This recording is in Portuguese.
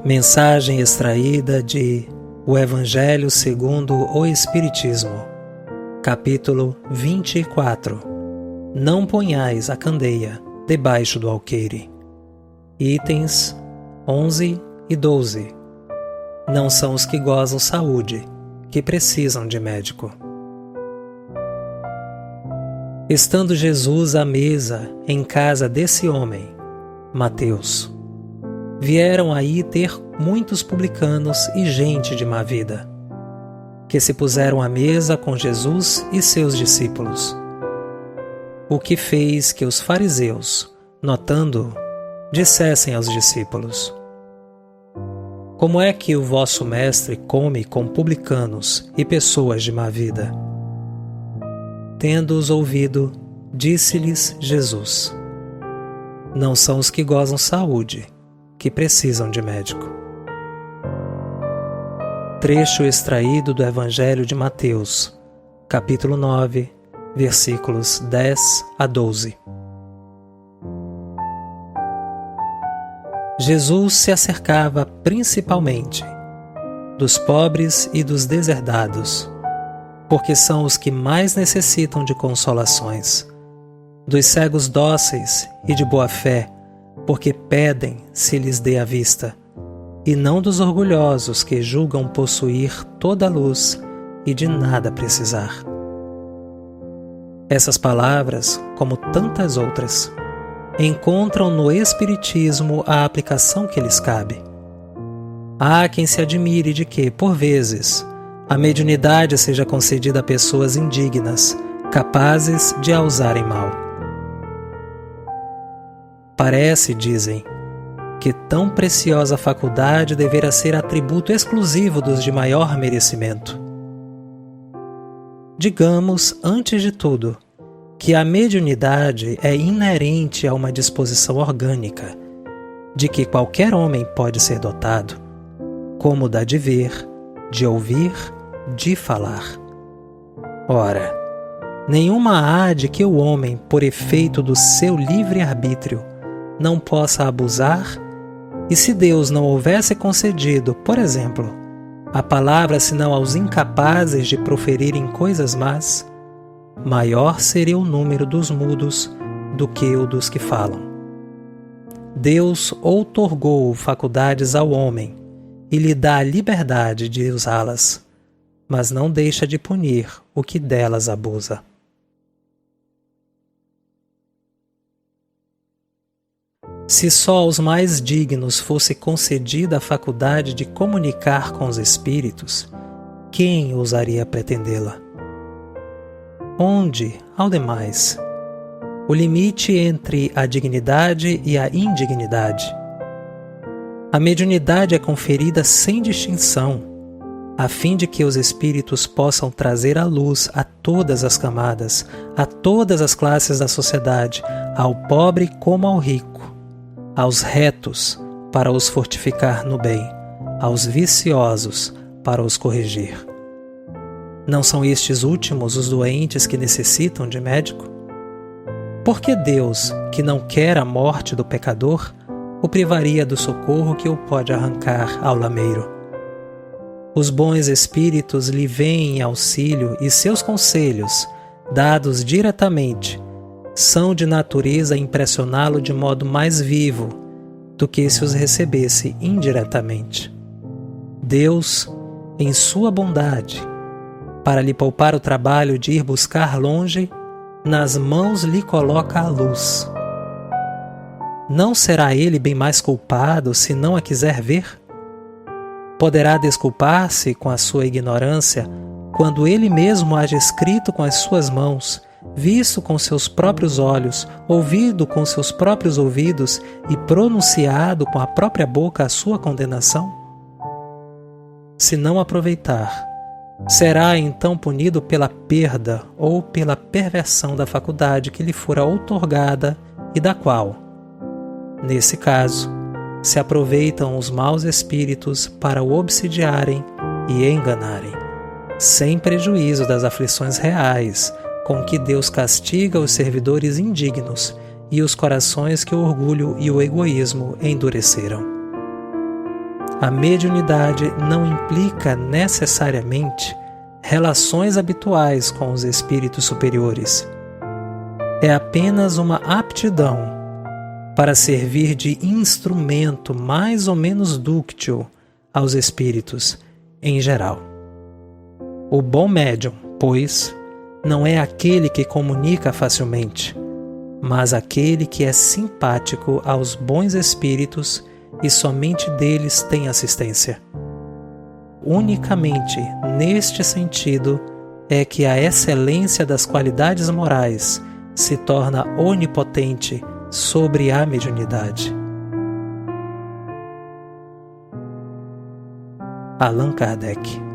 Mensagem extraída de O Evangelho segundo o Espiritismo, capítulo 24. Não ponhais a candeia debaixo do alqueire. Itens 11 e 12. Não são os que gozam saúde, que precisam de médico. Estando Jesus à mesa em casa desse homem, Mateus, vieram aí ter muitos publicanos e gente de má vida, que se puseram à mesa com Jesus e seus discípulos. O que fez que os fariseus, notando-o, dissessem aos discípulos: Como é que o vosso mestre come com publicanos e pessoas de má vida? Tendo-os ouvido, disse-lhes Jesus: Não são os que gozam saúde, que precisam de médico. Trecho extraído do Evangelho de Mateus, capítulo 9, versículos 10 a 12. Jesus se acercava principalmente dos pobres e dos deserdados, porque são os que mais necessitam de consolações, dos cegos dóceis e de boa fé, porque pedem se lhes dê a vista, e não dos orgulhosos que julgam possuir toda a luz e de nada precisar. Essas palavras, como tantas outras, encontram no Espiritismo a aplicação que lhes cabe. Há quem se admire de que, por vezes, a mediunidade seja concedida a pessoas indignas, capazes de a usarem mal. Parece, dizem, que tão preciosa faculdade deverá ser atributo exclusivo dos de maior merecimento. Digamos, antes de tudo, que a mediunidade é inerente a uma disposição orgânica, de que qualquer homem pode ser dotado, como da de ver, de ouvir, de falar. Ora, nenhuma há de que o homem, por efeito do seu livre-arbítrio, não possa abusar, e se Deus não houvesse concedido, por exemplo, a palavra senão aos incapazes de proferirem coisas más, maior seria o número dos mudos do que o dos que falam. Deus outorgou faculdades ao homem e lhe dá a liberdade de usá-las, mas não deixa de punir o que delas abusa. Se só aos mais dignos fosse concedida a faculdade de comunicar com os espíritos, quem ousaria pretendê-la? Onde, ao demais, o limite entre a dignidade e a indignidade? A mediunidade é conferida sem distinção, a fim de que os espíritos possam trazer à luz a todas as camadas, a todas as classes da sociedade, ao pobre como ao rico, aos retos para os fortificar no bem, aos viciosos para os corrigir. Não são estes últimos os doentes que necessitam de médico? Por que Deus, que não quer a morte do pecador, o privaria do socorro que o pode arrancar ao lameiro? Os bons espíritos lhe vêm em auxílio e seus conselhos, dados diretamente, são de natureza a impressioná-lo de modo mais vivo do que se os recebesse indiretamente. Deus, em sua bondade, para lhe poupar o trabalho de ir buscar longe, nas mãos lhe coloca a luz. Não será ele bem mais culpado se não a quiser ver? Poderá desculpar-se com a sua ignorância quando ele mesmo haja escrito com as suas mãos, visto com seus próprios olhos, ouvido com seus próprios ouvidos e pronunciado com a própria boca a sua condenação? Se não aproveitar, será então punido pela perda ou pela perversão da faculdade que lhe fora outorgada e da qual, nesse caso, se aproveitam os maus espíritos para o obsidiarem e enganarem, sem prejuízo das aflições reais com que Deus castiga os servidores indignos e os corações que o orgulho e o egoísmo endureceram. A mediunidade não implica necessariamente relações habituais com os espíritos superiores. É apenas uma aptidão para servir de instrumento mais ou menos dúctil aos espíritos em geral. O bom médium, pois, não é aquele que comunica facilmente, mas aquele que é simpático aos bons espíritos e somente deles tem assistência. Unicamente neste sentido é que a excelência das qualidades morais se torna onipotente sobre a mediunidade. Allan Kardec.